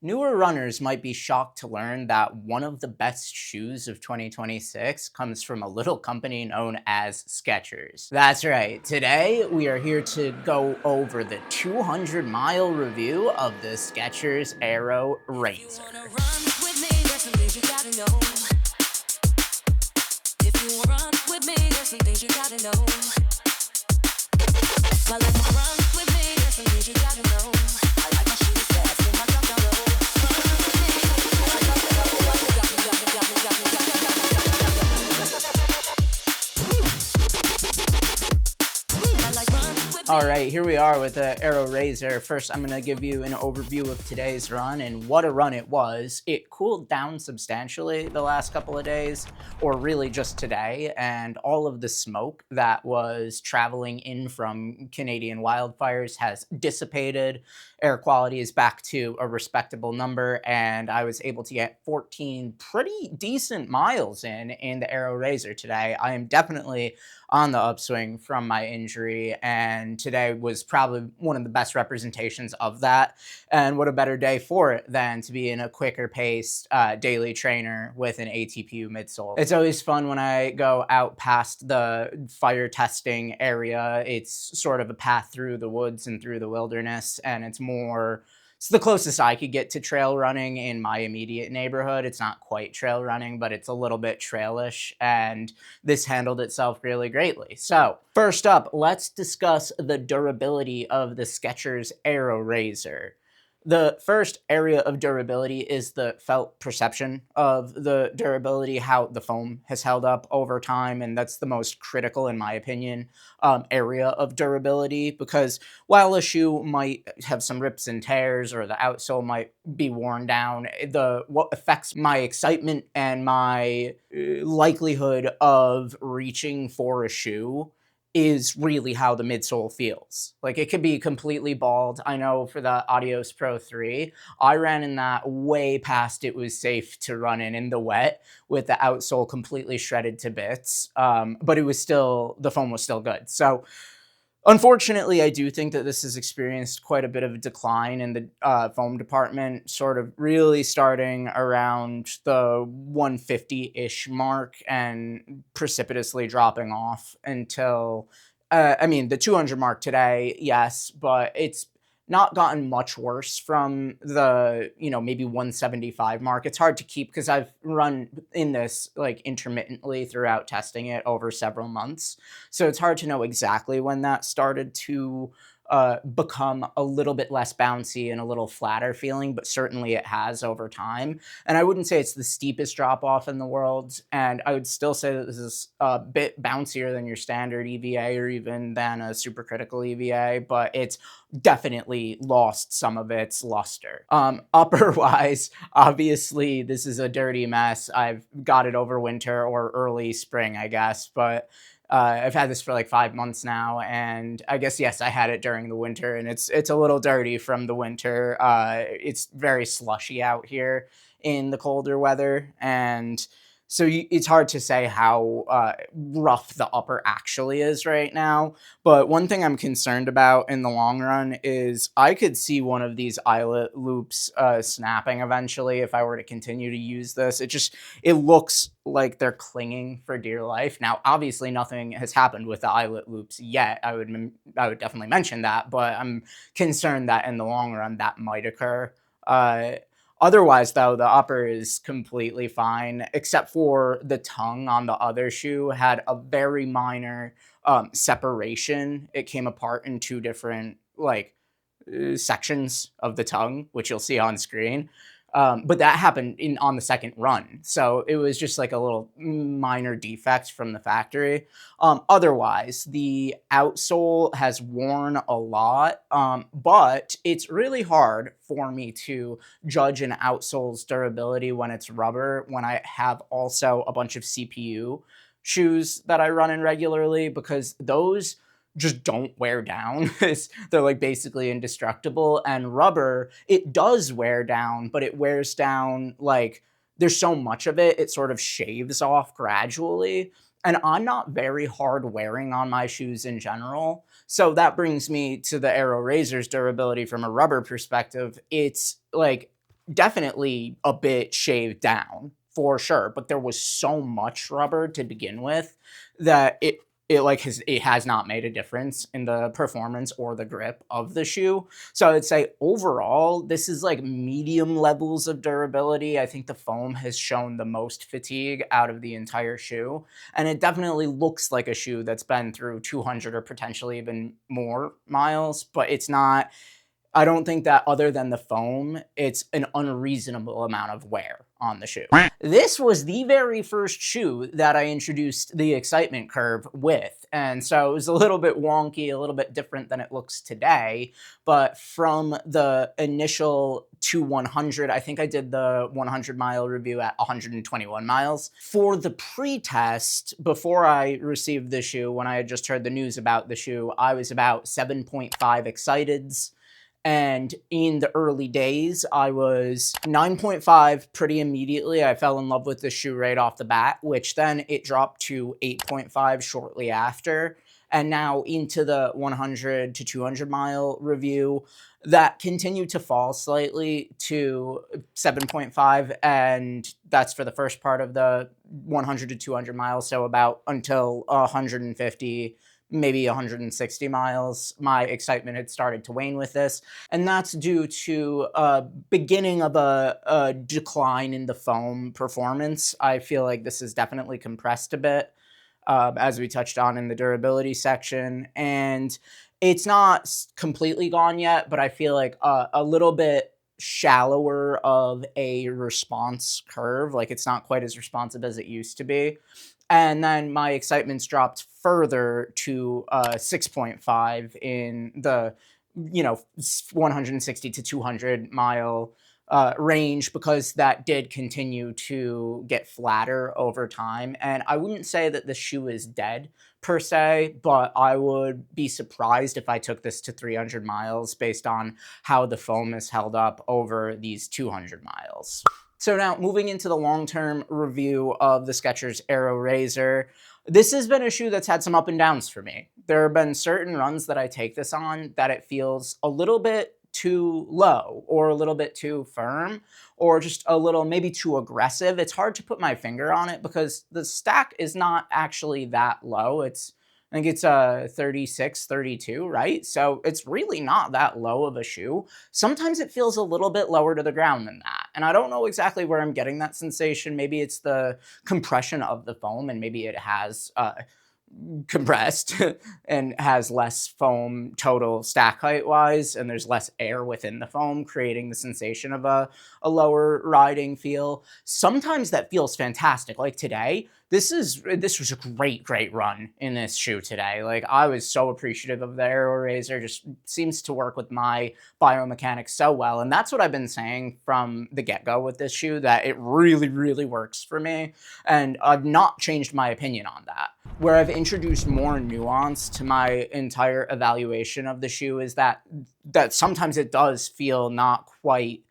Newer runners might be shocked to learn that one of the best shoes of 2026 comes from a little company known as Skechers. That's right, today we are here to go over the 200-mile review of the Skechers Aero If you Razor. wanna run with me, there's some things you gotta know. If you wanna run with me, there's some things you gotta know. Well, if you run with me, there's some things you gotta know. I like my shoes fast and my drop down low. Run with me, I got to know what you got. I like run with All me. right, here we are with the Aero Razor. First, I'm going to give you an overview of today's run and what a run it was. It cooled down substantially the last couple of days, or really just today, and all of the smoke that was traveling in from Canadian wildfires has dissipated. Air quality is back to a respectable number, and I was able to get 14 pretty decent miles in the Aero Razor today. I am definitely on the upswing from my injury, and today was probably one of the best representations of that. And what a better day for it than to be in a quicker paced daily trainer with an ATPU midsole. It's always fun when I go out past the fire testing area. It's sort of a path through the woods and through the wilderness, and it's the closest I could get to trail running in my immediate neighborhood. It's not quite trail running, but it's a little bit trailish, and this handled itself really greatly. So, first up, let's discuss the durability of the Skechers Aero Razor. The first area of durability is the felt perception of the durability, how the foam has held up over time, and that's the most critical, in my opinion, area of durability. Because while a shoe might have some rips and tears, or the outsole might be worn down, the what affects my excitement and my likelihood of reaching for a shoe is really how the midsole feels. Like, it could be completely bald. I know for the Adios Pro 3, I ran in that way past it was safe to run in the wet with the outsole completely shredded to bits. But the foam was still good. So unfortunately, I do think that this has experienced quite a bit of a decline in the foam department, sort of really starting around the 150-ish mark and precipitously dropping off until, I mean, the 200 mark today, yes, but it's not gotten much worse from the, maybe 175 mark. It's hard to keep because I've run in this like intermittently throughout testing it over several months. So it's hard to know exactly when that started to become a little bit less bouncy and a little flatter feeling, but certainly it has over time. And I wouldn't say it's the steepest drop off in the world. And I would still say that this is a bit bouncier than your standard EVA or even than a supercritical EVA, but it's definitely lost some of its luster. Upper wise, obviously, this is a dirty mess. I've got it over winter or early spring, I guess, but I've had this for like 5 months now, and I guess yes, I had it during the winter, and it's a little dirty from the winter. It's very slushy out here in the colder weather, and so it's hard to say how rough the upper actually is right now. But one thing I'm concerned about in the long run is I could see one of these eyelet loops snapping eventually if I were to continue to use this. It looks like they're clinging for dear life. Now, obviously, nothing has happened with the eyelet loops yet. I would definitely mention that, but I'm concerned that in the long run that might occur. Uh, Otherwise, though, the upper is completely fine, except for the tongue on the other shoe had a very minor separation. It came apart in two different sections of the tongue, which you'll see on screen. But that happened on the second run. So it was just like a little minor defect from the factory. Otherwise, the outsole has worn a lot, but it's really hard for me to judge an outsole's durability when it's rubber, when I have also a bunch of CPU shoes that I run in regularly, because those just don't wear down. They're like basically indestructible. And rubber, it does wear down, but it wears down like there's so much of it, it sort of shaves off gradually. And I'm not very hard wearing on my shoes in general. So that brings me to the Aero Razor's durability from a rubber perspective. It's like definitely a bit shaved down for sure, but there was so much rubber to begin with that it has not made a difference in the performance or the grip of the shoe. So I'd say overall, this is like medium levels of durability. I think the foam has shown the most fatigue out of the entire shoe, and it definitely looks like a shoe that's been through 200 or potentially even more miles, but it's not. I don't think that other than the foam, it's an unreasonable amount of wear on the shoe. This was the very first shoe that I introduced the excitement curve with. And so it was a little bit wonky, a little bit different than it looks today. But from the initial to 100, I think I did the 100-mile review at 121 miles. For the pre-test, before I received the shoe, when I had just heard the news about the shoe, I was about 7.5 exciteds. And in the early days, I was 9.5 pretty immediately. I fell in love with the shoe right off the bat, which then it dropped to 8.5 shortly after. And now into the 100 to 200 mile review, that continued to fall slightly to 7.5. And that's for the first part of the 100 to 200 miles. So about until 150, maybe 160 miles, my excitement had started to wane with this. And that's due to a beginning of a decline in the foam performance. I feel like this is definitely compressed a bit, as we touched on in the durability section. And it's not completely gone yet, but I feel like a little bit shallower of a response curve. Like it's not quite as responsive as it used to be. And then my excitement's dropped further to 6.5 in the 160 to 200 mile range, because that did continue to get flatter over time. And I wouldn't say that the shoe is dead per se, but I would be surprised if I took this to 300 miles based on how the foam has held up over these 200 miles. So now moving into the long-term review of the Skechers Aero Razor, this has been a shoe that's had some up and downs for me. There have been certain runs that I take this on that it feels a little bit too low or a little bit too firm or just a little maybe too aggressive. It's hard to put my finger on it because the stack is not actually that low. I think it's 36, 32, right? So it's really not that low of a shoe. Sometimes it feels a little bit lower to the ground than that. And I don't know exactly where I'm getting that sensation. Maybe it's the compression of the foam, and maybe it has compressed and has less foam total stack height wise, and there's less air within the foam, creating the sensation of a lower riding feel. Sometimes that feels fantastic. Like today, this was a great run in this shoe today. Like I was so appreciative of the Aero Razor. Just seems to work with my biomechanics so well. And that's what I've been saying from the get-go with this shoe, that it really works for me. And I've not changed my opinion on that. Where I've introduced more nuance to my entire evaluation of the shoe is that sometimes it does feel not quite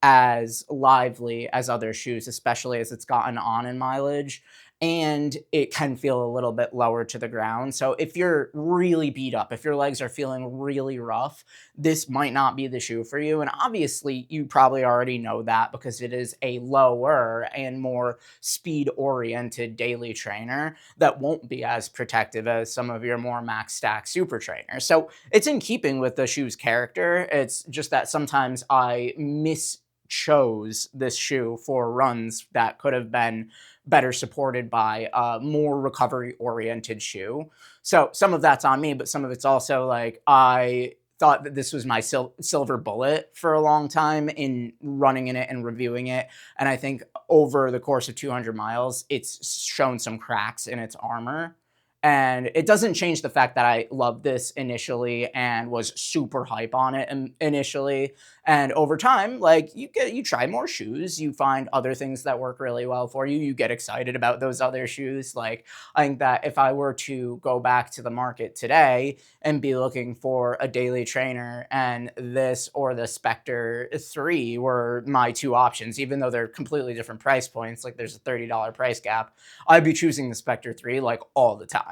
as lively as other shoes, especially as it's gotten on in mileage. And it can feel a little bit lower to the ground. So if you're really beat up, if your legs are feeling really rough, this might not be the shoe for you. And obviously, you probably already know that because it is a lower and more speed-oriented daily trainer that won't be as protective as some of your more max stack super trainers. So it's in keeping with the shoe's character. It's just that sometimes I chose this shoe for runs that could have been better supported by a more recovery oriented shoe. So some of that's on me, but some of it's also like I thought that this was my silver bullet for a long time in running in it and reviewing it. And I think over the course of 200 miles, it's shown some cracks in its armor. And it doesn't change the fact that I loved this initially and was super hype on it initially. And over time, like you try more shoes, you find other things that work really well for you. You get excited about those other shoes. Like I think that if I were to go back to the market today and be looking for a daily trainer, and this or the Spectre 3 were my two options, even though they're completely different price points, like there's a $30 price gap, I'd be choosing the Spectre 3 like all the time.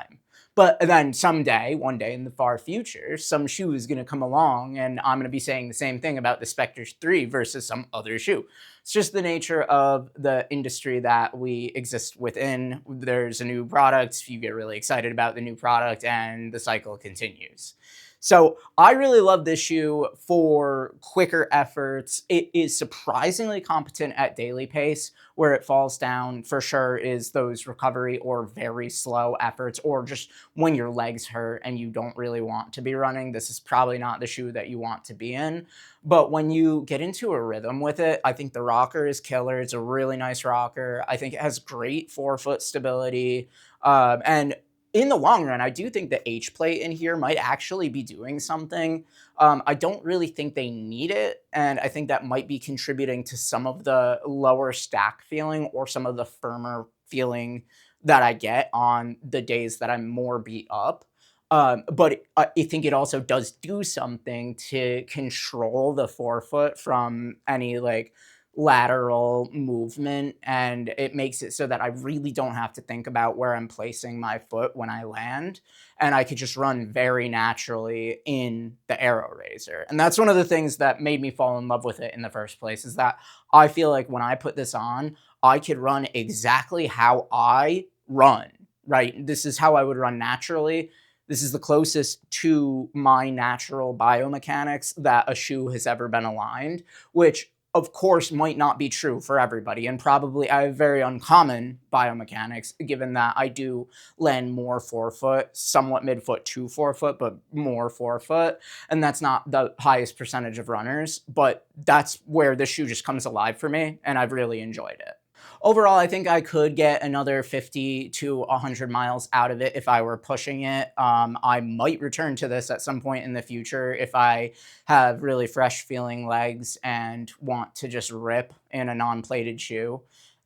But then someday, one day in the far future, some shoe is going to come along and I'm going to be saying the same thing about the Spectres 3 versus some other shoe. It's just the nature of the industry that we exist within. There's a new product, you get really excited about the new product, and the cycle continues. So I really love this shoe for quicker efforts. It is surprisingly competent at daily pace. Where it falls down for sure is those recovery or very slow efforts, or just when your legs hurt and you don't really want to be running. This is probably not the shoe that you want to be in. But when you get into a rhythm with it, I think the rocker is killer. It's a really nice rocker. I think it has great forefoot stability. And in the long run, I do think the H plate in here might actually be doing something. I don't really think they need it, and I think that might be contributing to some of the lower stack feeling or some of the firmer feeling that I get on the days that I'm more beat up. But I think it also does do something to control the forefoot from any like lateral movement, and it makes it so that I really don't have to think about where I'm placing my foot when I land, and I could just run very naturally in the Aero Razor. And that's one of the things that made me fall in love with it in the first place, is that I feel like when I put this on, I could run exactly how I run, right? This is how I would run naturally. This is the closest to my natural biomechanics that a shoe has ever been aligned, which of course might not be true for everybody. And probably I have very uncommon biomechanics, given that I do land more forefoot, somewhat midfoot to forefoot, but more forefoot. And that's not the highest percentage of runners, but that's where this shoe just comes alive for me. And I've really enjoyed it. Overall, I think I could get another 50 to 100 miles out of it if I were pushing it. I might return to this at some point in the future if I have really fresh feeling legs and want to just rip in a non-plated shoe.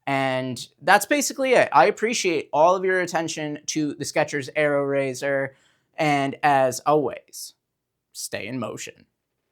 And that's basically it. I appreciate all of your attention to the Skechers Aero Razor. And as always, stay in motion.